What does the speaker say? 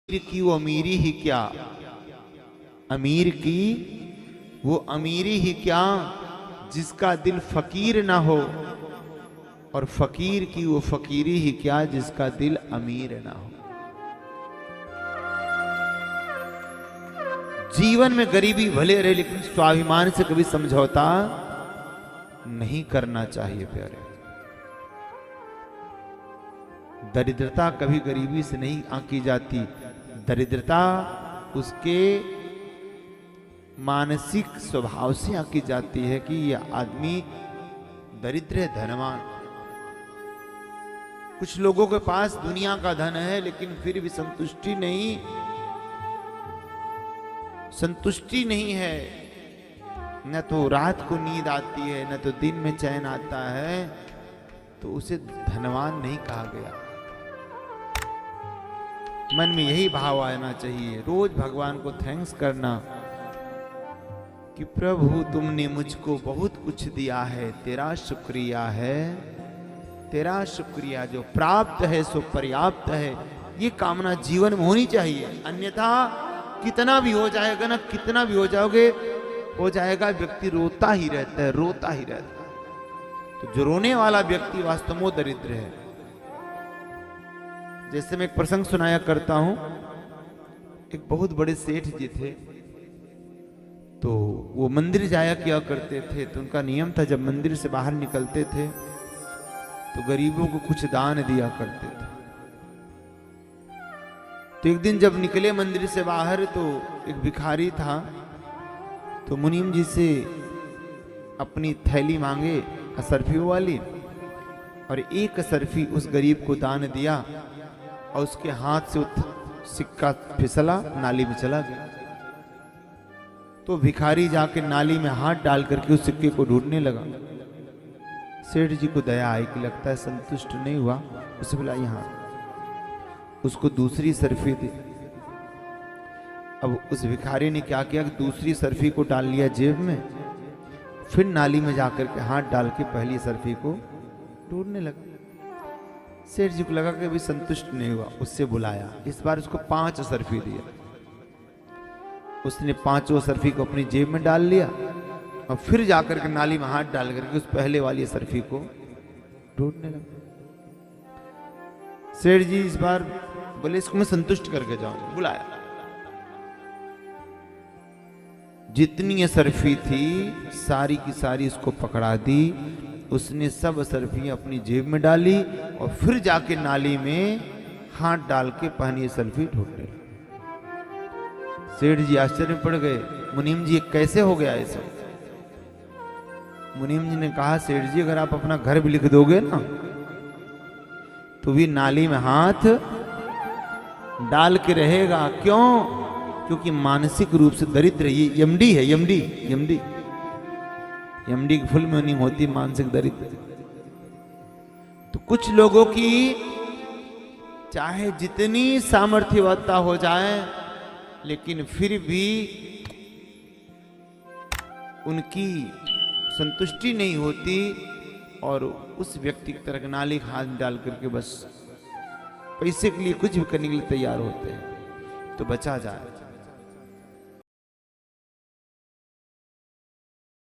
की वो अमीरी ही क्या, अमीर की वो अमीरी ही क्या जिसका दिल फकीर ना हो, और फकीर की वो फकीरी ही क्या जिसका दिल अमीर ना हो। जीवन में गरीबी भले रहे लेकिन स्वाभिमान से कभी समझौता नहीं करना चाहिए प्यारे। दरिद्रता कभी गरीबी से नहीं आंकी जाती, दरिद्रता उसके मानसिक स्वभाव से आंकी जाती है कि यह आदमी दरिद्र है धनवान। कुछ लोगों के पास दुनिया का धन है लेकिन फिर भी संतुष्टि नहीं है, न तो रात को नींद आती है न तो दिन में चैन आता है, तो उसे धनवान नहीं कहा गया। मन में यही भाव आना चाहिए, रोज भगवान को थैंक्स करना कि प्रभु तुमने मुझको बहुत कुछ दिया है, तेरा शुक्रिया है, तेरा शुक्रिया, जो प्राप्त है सो पर्याप्त है। ये कामना जीवन में होनी चाहिए, अन्यथा कितना भी हो जाएगा ना, कितना भी हो जाएगा, व्यक्ति रोता ही रहता है, रोता ही रहता है। तो जो रोने वाला व्यक्ति वास्तव में दरिद्र है। जैसे मैं एक प्रसंग सुनाया करता हूं, एक बहुत बड़े सेठ जी थे, तो वो मंदिर जाया किया करते थे। तो उनका नियम था जब मंदिर से बाहर निकलते थे तो गरीबों को कुछ दान दिया करते थे। तो एक दिन जब निकले मंदिर से बाहर तो एक भिखारी था, तो मुनीम जी से अपनी थैली मांगे असरफियों वाली, और एक असरफी उस गरीब को दान दिया और उसके हाथ से सिक्का फिसला, नाली में चला गया। तो भिखारी जाके नाली में हाथ डाल करके उस सिक्के को ढूंढने लगा। सेठ जी को दया आई कि लगता है संतुष्ट नहीं हुआ, उसे बोला यहाँ, उसको दूसरी सरफी दी। अब उस भिखारी ने क्या किया कि दूसरी सरफी को डाल लिया जेब में, फिर नाली में जाकर के हाथ डाल के पहली सरफी को ढूंढने लगा। सेठ जी को लगा कि अभी संतुष्ट नहीं हुआ, उससे बुलाया, इस बार उसको 5 सरफी दिया। उसने 5 सरफी को अपनी जेब में डाल लिया और फिर जाकर के नाली में हाथ डाल करके उस पहले वाली सरफी को ढूंढने लगा। सेठ जी इस बार बोले इसको मैं संतुष्ट करके जाऊंगा, बुलाया। जितनी सरफी थी सारी की सारी उसको पकड़ा दी। उसने सब सरफियां अपनी जेब में डाली और फिर जाके नाली में हाथ डाल के पहनी सरफी ढूंढने लगा। सेठ जी आश्चर्य में पड़ गए, मुनीम जी कैसे हो गया ऐसा? मुनीम जी ने कहा, सेठ जी अगर आप अपना घर भी लिख दोगे ना तो भी नाली में हाथ डाल के रहेगा। क्यों? क्योंकि मानसिक रूप से दरिद्र, ये यमडी है, यमडी की फुल मीनिंग होती है मानसिक दरिद्र। तो कुछ लोगों की चाहे जितनी सामर्थ्यवत्ता हो जाए लेकिन फिर भी उनकी संतुष्टि नहीं होती और उस व्यक्ति की तरह नाली हाथ डाल करके बस पैसे के लिए कुछ भी करने के लिए तैयार होते हैं। तो बचा जाए।